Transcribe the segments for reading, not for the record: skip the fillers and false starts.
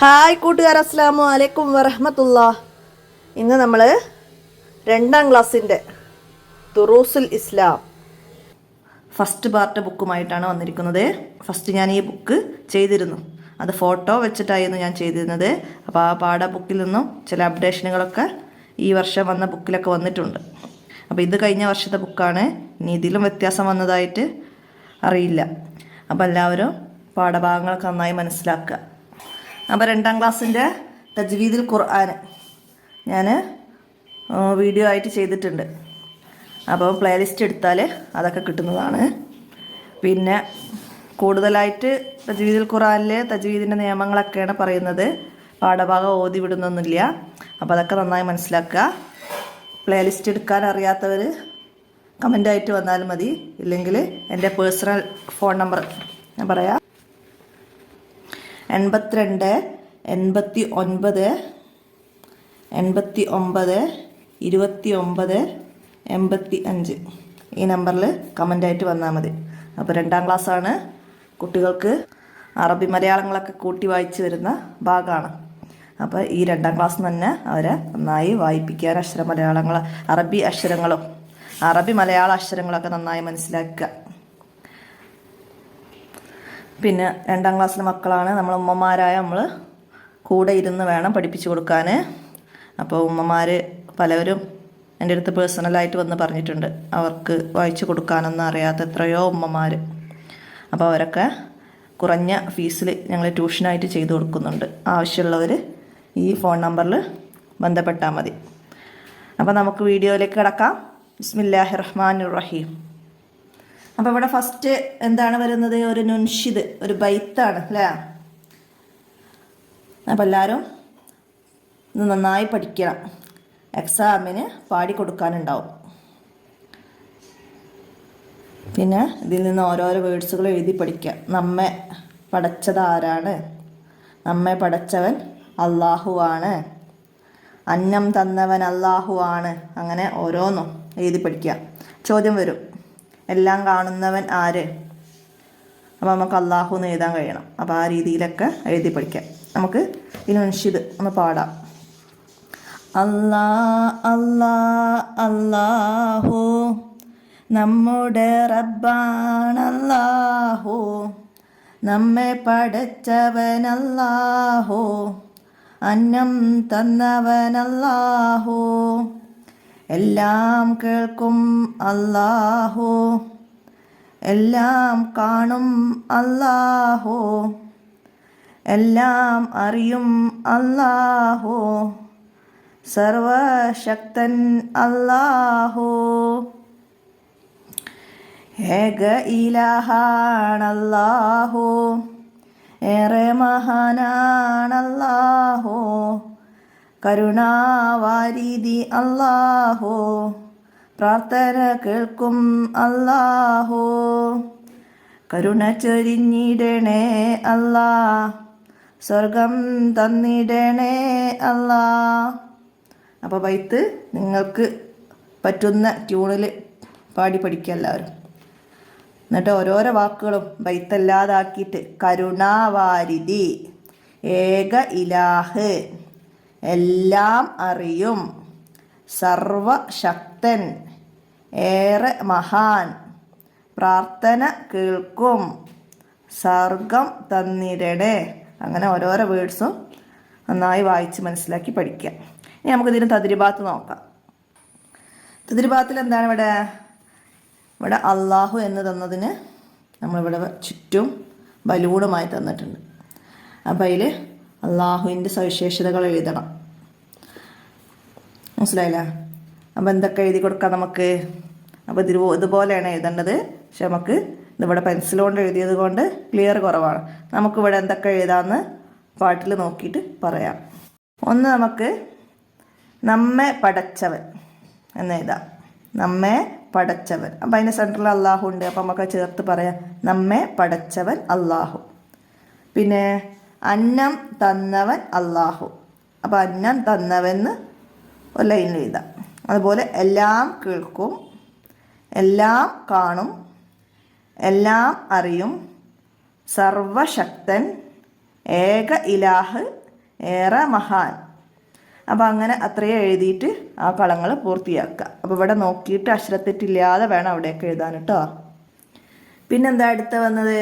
Hi കൂട്ടുകാർ, അസ്സലാമു അലൈക്കും വറഹ്മത്തുള്ളാഹ്. ഇന്ന് നമ്മൾ 2ാം ക്ലാസ്സിൻ്റെ ദുറൂസുൽ ഇസ്ലാം ഫസ്റ്റ് പാർട്ട് ബുക്കുമായിട്ടാണ് വന്നിരിക്കുന്നത്. ഫസ്റ്റ് ഞാൻ ഈ ബുക്ക് ചെയ്തിരുന്നു, അത് ഫോട്ടോ വെച്ചിട്ടായിരുന്നു ഞാൻ ചെയ്തിരുന്നത്. അപ്പോൾ ആ പാഠ ബുക്കിൽ നിന്നും ചില അപ്ഡേഷനുകളൊക്കെ ഈ വർഷം വന്ന ബുക്കിലൊക്കെ വന്നിട്ടുണ്ട്. അപ്പോൾ ഇത് കഴിഞ്ഞ വർഷത്തെ ബുക്കാണ്, ഇനി ഇതിലും വ്യത്യാസം വന്നതായിട്ട് അറിയില്ല. അപ്പോൾ എല്ലാവരും പാഠഭാഗങ്ങളൊക്കെ നന്നായി മനസ്സിലാക്കുക. അപ്പോൾ 2ാം ക്ലാസ്സിൻ്റെ തജ്വീദുൽ ഖുർആൻ ഞാൻ വീഡിയോ ആയിട്ട് ചെയ്തിട്ടുണ്ട്. അപ്പോൾ പ്ലേലിസ്റ്റ് എടുത്താൽ അതൊക്കെ കിട്ടുന്നതാണ്. പിന്നെ കൂടുതലായിട്ട് തജ്വീദുൽ ഖുർആനിലെ തജ്വീദിൻ്റെ നിയമങ്ങളൊക്കെയാണ് പറയുന്നത്. പാഠഭാഗം ഓതി വിടുന്നൊന്നുമില്ല. അപ്പോൾ അതൊക്കെ നന്നായി മനസ്സിലാക്കുക. പ്ലേലിസ്റ്റ് എടുക്കാൻ അറിയാത്തവർ കമൻ്റായിട്ട് വന്നാലും മതി, ഇല്ലെങ്കിൽ എൻ്റെ പേഴ്സണൽ ഫോൺ നമ്പർ ഞാൻ പറയാം: 82 89 89 29 85 ഈ നമ്പറിൽ കമൻ്റായിട്ട് വന്നാൽ മതി. അപ്പോൾ 2ാം ക്ലാസ്സാണ്, കുട്ടികൾക്ക് അറബി മലയാളങ്ങളൊക്കെ കൂട്ടി വായിച്ച് വരുന്ന ഭാഗമാണ്. അപ്പോൾ ഈ 2ാം ക്ലാസ് തന്നെ അവരെ നന്നായി വായിപ്പിക്കാൻ മലയാളങ്ങൾ അറബി അക്ഷരങ്ങളും അറബി മലയാള അക്ഷരങ്ങളൊക്കെ നന്നായി മനസ്സിലാക്കുക. പിന്നെ 2ാം ക്ലാസ്സിലെ മക്കളാണ്, നമ്മൾ ഉമ്മമാരായ നമ്മൾ കൂടെ ഇരുന്ന് വേണം പഠിപ്പിച്ചു കൊടുക്കാൻ. അപ്പോൾ ഉമ്മമാർ പലവരും എൻ്റെ അടുത്ത് പേഴ്സണലായിട്ട് വന്ന് പറഞ്ഞിട്ടുണ്ട്, അവർക്ക് വായിച്ചു കൊടുക്കാനൊന്നും അറിയാത്ത എത്രയോ ഉമ്മമാർ. അപ്പോൾ അവരൊക്കെ കുറഞ്ഞ ഫീസിൽ ഞങ്ങൾ ട്യൂഷനായിട്ട് ചെയ്തു കൊടുക്കുന്നുണ്ട്. ആവശ്യമുള്ളവർ ഈ ഫോൺ നമ്പറിൽ ബന്ധപ്പെട്ടാൽ മതി. അപ്പോൾ നമുക്ക് വീഡിയോയിലേക്ക് കിടക്കാം. ബിസ്മില്ലാഹിർ റഹ്മാനിർ റഹീം. അപ്പോൾ ഇവിടെ ഫസ്റ്റ് എന്താണ് വരുന്നത്? ഒരു നുൻഷിദ്, ഒരു ബൈത്താണ് അല്ലേ? അപ്പോൾ എല്ലാവരും ഇത് നന്നായി പഠിക്കണം, എക്സാമിന് പാടിക്കൊടുക്കാനുണ്ടാവും. പിന്നെ ഇതിൽ നിന്ന് ഓരോരോ വേർഡ്സുകൾ എഴുതി പഠിക്കുക. നമ്മെ പടച്ചത് ആരാണ്? നമ്മെ പടച്ചവൻ അള്ളാഹുവാണ്. അന്നം തന്നവൻ അള്ളാഹുവാണ്. അങ്ങനെ ഓരോന്നും എഴുതി പഠിക്കുക. ചോദ്യം വരും, എല്ലാം കാണുന്നവൻ ആര്? അപ്പോൾ നമുക്ക് അള്ളാഹു എന്ന് എഴുതാൻ കഴിയണം. അപ്പോൾ ആ രീതിയിലൊക്കെ എഴുതി പഠിക്കാം. നമുക്ക് ഇനുൻഷിദ് ഒന്ന് പാടാം. അല്ലാ അല്ലാ അല്ലാഹു നമ്മുടെ റബ്ബാണല്ലാഹു. നമ്മെ പടച്ചവനല്ലാഹു. അന്നം തന്നവനല്ലാഹു. എല്ലാം കേൾക്കും അല്ലാഹു. എല്ലാം കാണും അല്ലാഹു. എല്ലാം അറിയും അല്ലാഹു. സർവശക്തൻ അല്ലാഹു. ഏക ഇലാഹാണല്ലാഹു. ഏറെ മഹാനാണല്ലാഹു. കരുണാവാരിധി അല്ലാഹു. പ്രാർത്ഥന കേൾക്കും അല്ലാഹു. കരുണ ചൊരിഞ്ഞിടണേ അല്ലാ. സ്വർഗം തന്നിടണേ അല്ലാ. അപ്പോൾ ബൈത്ത് നിങ്ങൾക്ക് പറ്റുന്ന ട്യൂണിൽ പാടി പഠിക്കുക എല്ലാവരും. എന്നിട്ട് ഓരോരോ വാക്കുകളും ബൈത്തല്ലാതാക്കിയിട്ട് കരുണാവാരിധി, ഏക ഇലാഹ്, എല്ലാം അറിയും, സർവശക്തൻ, ഏറെ മഹാൻ, പ്രാർത്ഥന കേൾക്കും, സ്വർഗം തന്നിടണേ. അങ്ങനെ ഓരോരോ വേർഡ്സും നന്നായി വായിച്ച് മനസ്സിലാക്കി പഠിക്കുക. ഇനി നമുക്കിതിന് തദ്രിബാത്ത് നോക്കാം. തദ്രിബാത്തിൽ എന്താണ് ഇവിടെ? ഇവിടെ അള്ളാഹു എന്ന് തന്നതിന് നമ്മളിവിടെ ചുറ്റും ബലൂണുമായി തന്നിട്ടുണ്ട്. അപ്പോൾ അതിൽ അള്ളാഹുവിൻ്റെ സവിശേഷതകൾ എഴുതണം. മനസ്സിലായില്ല? അപ്പോൾ എന്തൊക്കെ എഴുതി കൊടുക്കാം നമുക്ക്? അപ്പോൾ ഇതുപോലെയാണ് എഴുതേണ്ടത്. പക്ഷെ നമുക്ക് ഇതിവിടെ പെൻസിൽ കൊണ്ട് എഴുതിയത് കൊണ്ട് ക്ലിയർ കുറവാണ്. നമുക്കിവിടെ എന്തൊക്കെ എഴുതാമെന്ന് പാട്ടിൽ നോക്കിയിട്ട് പറയാം. ഒന്ന്, നമുക്ക് നമ്മെ പടച്ചവൻ എന്ന് എഴുതാം. നമ്മെ പടച്ചവൻ. അപ്പോൾ അതിൻ്റെ സെൻറ്ററിൽ അള്ളാഹു ഉണ്ട്. അപ്പോൾ നമുക്ക് ചേർത്ത് പറയാം, നമ്മെ പടച്ചവൻ അള്ളാഹു. പിന്നെ അന്നം തന്നവൻ അള്ളാഹു. അപ്പോൾ അന്നം തന്നവൻ ഒരു ലൈനിൽ എഴുതാം. അതുപോലെ എല്ലാം കേൾക്കും, എല്ലാം കാണും, എല്ലാം അറിയും, സർവശക്തൻ, ഏക ഇലാഹ്, ഏറെ മഹാൻ. അപ്പോൾ അങ്ങനെ അത്രയും എഴുതിയിട്ട് ആ കളങ്ങൾ പൂർത്തിയാക്കുക. അപ്പോൾ ഇവിടെ നോക്കിയിട്ട് അക്ഷരത്തെറ്റില്ലാതെ വേണം അവിടെയൊക്കെ എഴുതാൻ കേട്ടോ. പിന്നെന്താ അടുത്ത വന്നത്,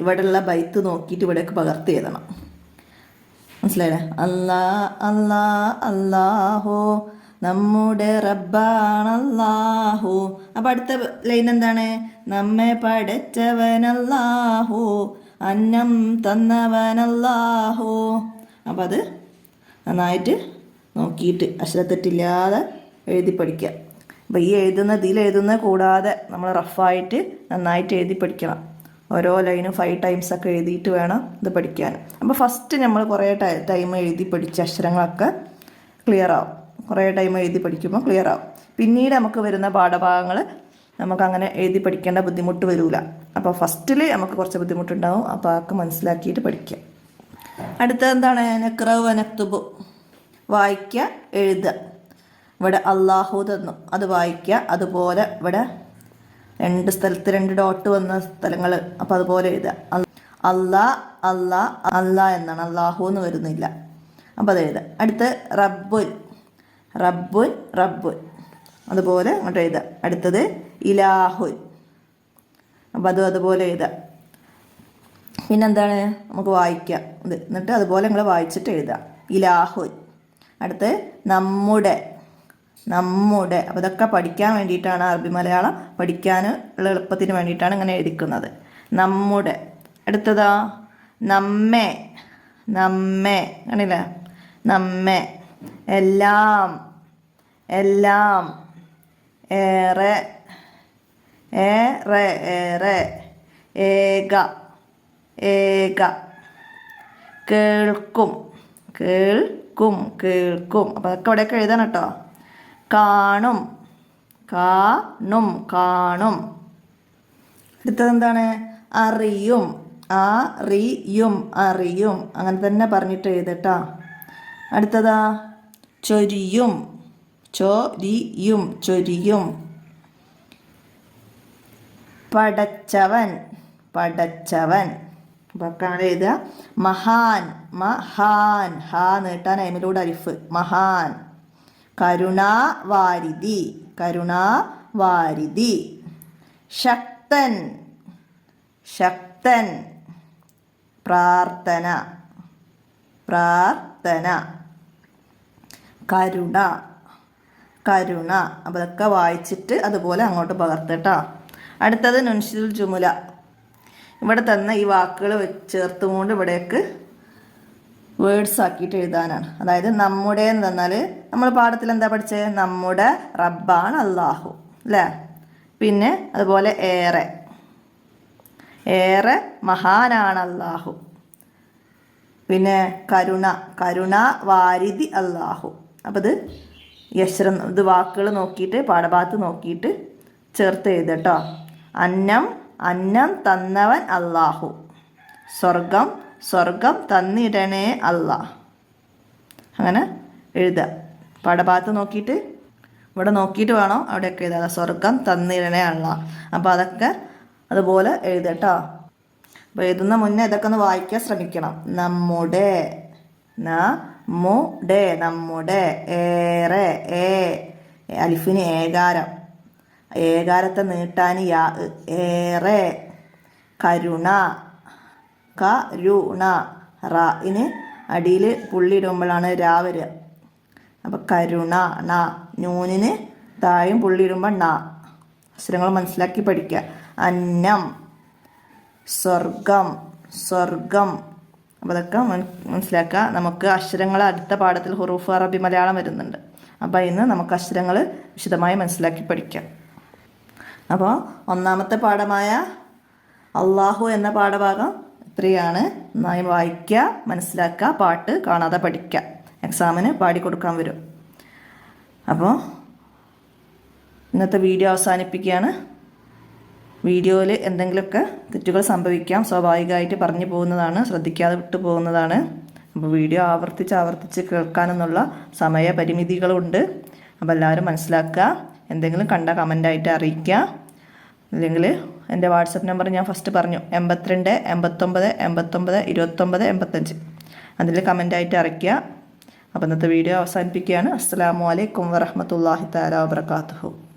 ഇവിടെയുള്ള ബൈത്ത് നോക്കിയിട്ട് ഇവിടേക്ക് പകർത്തി എഴുതണം. മനസ്സിലായില്ലേ? അല്ലാ അല്ലാ അല്ലാഹു നമ്മുടെ റബ്ബാണല്ലാഹു. അപ്പം അടുത്ത ലൈൻ എന്താണ്, നമ്മെ പടച്ചവനല്ലാഹു അന്നം തന്നവനല്ലാഹു. അപ്പം അത് നന്നായിട്ട് നോക്കിയിട്ട് അക്ഷരത്തെറ്റില്ലാതെ എഴുതി പഠിക്കുക. അപ്പോൾ ഈ ഇതിലെഴുതുന്ന കൂടാതെ നമ്മൾ റഫായിട്ട് നന്നായിട്ട് എഴുതി പഠിക്കണം. ഓരോ ലൈനും 5 ടൈംസ് ഒക്കെ എഴുതിയിട്ട് വേണം ഇത് പഠിക്കാൻ. അപ്പോൾ ഫസ്റ്റ് നമ്മൾ കുറേ ടൈം എഴുതി പഠിച്ച അക്ഷരങ്ങളൊക്കെ ക്ലിയർ ആവും. കുറേ ടൈം എഴുതി പഠിക്കുമ്പോൾ ക്ലിയർ ആവും. പിന്നീട് നമുക്ക് വരുന്ന പാഠഭാഗങ്ങൾ നമുക്കങ്ങനെ എഴുതി പഠിക്കേണ്ട ബുദ്ധിമുട്ട് വരില്ല. അപ്പോൾ ഫസ്റ്റിൽ നമുക്ക് കുറച്ച് ബുദ്ധിമുട്ടുണ്ടാവും. അപ്പോൾ അതൊക്കെ മനസ്സിലാക്കിയിട്ട് പഠിക്കുക. അടുത്തത് എന്താണ്, നഖ്റഉ വനക്തുബു, വായിക്കുക എഴുതുക. ഇവിടെ അല്ലാഹു തന്നു, അത് വായിക്കുക. അതുപോലെ ഇവിടെ 2 സ്ഥലത്ത് 2 ഡോട്ട് വന്ന സ്ഥലങ്ങൾ, അപ്പോൾ അതുപോലെ എഴുതുക. അല്ലാ അല്ലാ അല്ലാ എന്നാണ്, അല്ലാഹു എന്ന് വരുന്നില്ല. അപ്പോൾ അത് എഴുതുക. അടുത്ത് റബ്ബുൻ റബ്ബുൻ റബ്ബുൻ, അതുപോലെ അങ്ങോട്ട് എഴുതുക. അടുത്തത് ഇലാഹുൻ, അപ്പോൾ അതുപോലെ എഴുതുക. പിന്നെന്താണ്, നമുക്ക് വായിക്കാം ഇത്, എന്നിട്ട് അതുപോലെ നിങ്ങൾ വായിച്ചിട്ട് എഴുതുക. ഇലാഹുൻ. അടുത്ത് നമ്മുടെ നമ്മുടെ. അപ്പോൾ ഇതൊക്കെ പഠിക്കാൻ വേണ്ടിയിട്ടാണ്, അറബി മലയാളം പഠിക്കാൻ ഉള്ള എളുപ്പത്തിന് വേണ്ടിയിട്ടാണ് ഇങ്ങനെ എഴുതിക്കുന്നത്. നമ്മുടെ. അടുത്തതാ നമ്മെ നമ്മെ, ആണില്ലേ, നമ്മെ. എല്ലാം എല്ലാം. ഏറെ ഏറെ ഏറെ. ഏക ഏക. കേൾക്കും കേൾക്കും കേൾക്കും. അപ്പോൾ അതൊക്കെ ഇവിടെയൊക്കെ എഴുതണം കേട്ടോ. കാണും കാണും കാണും. അടുത്തതെന്താണ്, അറിയും അറിയും അറിയും. അങ്ങനെ തന്നെ പറഞ്ഞിട്ട് എഴുതട്ടോ. അടുത്തതാ ചൊരിയും ചൊരിയും ചൊരിയും. പടച്ചവൻ പടച്ചവൻ. അപ്പോൾ എഴുതുക. മഹാൻ മഹാൻ. ഹാ നീട്ടാൻ അയിമിലൂടെ അരിഫ്. മഹാൻ. കരുണാവാരിധി കരുണാവാരിധി. ശക്തൻ ശക്തൻ. പ്രാർത്ഥന പ്രാർത്ഥന. കരുണ കരുണ. അപ്പോൾ അതൊക്കെ വായിച്ചിട്ട് അതുപോലെ അങ്ങോട്ട് പകർത്തട്ടോ. അടുത്തത് നുൻഷിദുൽ ജുമുല. ഇവിടെ തന്ന ഈ വാക്കുകൾ ചേർത്തുകൊണ്ട് ഇവിടേക്ക് വേർഡ്സ് ആക്കിയിട്ട് എഴുതാനാണ്. അതായത് നമ്മുടെ എന്ന് തന്നാൽ നമ്മൾ പാഠത്തിൽ എന്താ പഠിച്ചത്, നമ്മുടെ റബ്ബാണ് അല്ലാഹു അല്ലേ. പിന്നെ അതുപോലെ ഏറെ ഏറെ മഹാനാണ് അല്ലാഹു. പിന്നെ കരുണ കരുണ വാരിധി അല്ലാഹു. അപ്പോൾ ഇത് ഇത് വാക്കുകൾ നോക്കിയിട്ട് പാഠഭാഗത്ത് നോക്കിയിട്ട് ചേർത്ത് എഴുതട്ടോ. അന്നം അന്നം തന്നവൻ അല്ലാഹു. സ്വർഗം സ്വർഗം തന്നിടണേ അല്ലാഹ്. അങ്ങനെ എഴുതുക. പാഠഭാഗത്ത് നോക്കിയിട്ട് ഇവിടെ നോക്കിയിട്ട് വേണം അവിടെയൊക്കെ എഴുതാം. സ്വർഗം തന്നിടണേ അല്ലാഹ്. അപ്പോൾ അതൊക്കെ അതുപോലെ എഴുതട്ടോ. അപ്പോൾ എഴുതുന്ന മുന്നേ ഇതൊക്കെ ഒന്ന് വായിക്കാൻ ശ്രമിക്കണം. നമ്മുടെ നമ്മുടെ നമ്മുടെ. ഏറെ ഏ അലിഫിന് ഏകാരം, ഏകാരത്തെ നീട്ടാൻ യാ. ഏറെ. കരുണ കരുണ. റായിന് അടിയിൽ പുള്ളി ഇടുമ്പോഴാണ് രാ വരിക. അപ്പോൾ കരുണ ണ. നൂനിന് താഴെയും പുള്ളി ഇടുമ്പോൾ ണ. അക്ഷരങ്ങൾ മനസ്സിലാക്കി പഠിക്കുക. അന്നം സ്വർഗം സ്വർഗം. അപ്പോൾ അതൊക്കെ മനസ്സിലാക്കുക. നമുക്ക് അക്ഷരങ്ങൾ അടുത്ത പാഠത്തിൽ ഹുറൂഫ് അറബി മലയാളം വരുന്നുണ്ട്. അപ്പോൾ ഇന്ന് നമുക്ക് അക്ഷരങ്ങൾ വിശദമായി മനസ്സിലാക്കി പഠിക്കാം. അപ്പോൾ ഒന്നാമത്തെ പാഠമായ അല്ലാഹു എന്ന പാഠഭാഗം ഇത്രയാണ്. നന്നായി വായിക്കുക, മനസ്സിലാക്കുക, പാട്ട് കാണാതെ പഠിക്കുക. എക്സാമിന് പാടിക്കൊടുക്കാൻ വരും. അപ്പോൾ ഇന്നത്തെ വീഡിയോ അവസാനിപ്പിക്കുകയാണ്. വീഡിയോയിൽ എന്തെങ്കിലുമൊക്കെ തെറ്റുകൾ സംഭവിക്കാം, സ്വാഭാവികമായിട്ട് പറഞ്ഞു പോകുന്നതാണ്, ശ്രദ്ധിക്കാതെ വിട്ടു പോകുന്നതാണ്. അപ്പോൾ വീഡിയോ ആവർത്തിച്ച് കേൾക്കാനെന്നുള്ള സമയപരിമിതികളുണ്ട്. അപ്പോൾ എല്ലാവരും മനസ്സിലാക്കുക. എന്തെങ്കിലും കണ്ട കമൻ്റായിട്ട് അറിയിക്കുക. അല്ലെങ്കിൽ എൻ്റെ വാട്സപ്പ് നമ്പർ ഞാൻ ഫസ്റ്റ് പറഞ്ഞു, 82 89 89 29 85. അതിൽ കമൻ്റായിട്ട് അറിയിക്കുക. അപ്പോൾ ഇന്നത്തെ വീഡിയോ അവസാനിപ്പിക്കുകയാണ്. അസ്സലാമു അലൈക്കും വറഹ്മത്തുള്ളാഹി തആല വബറകാതുഹു.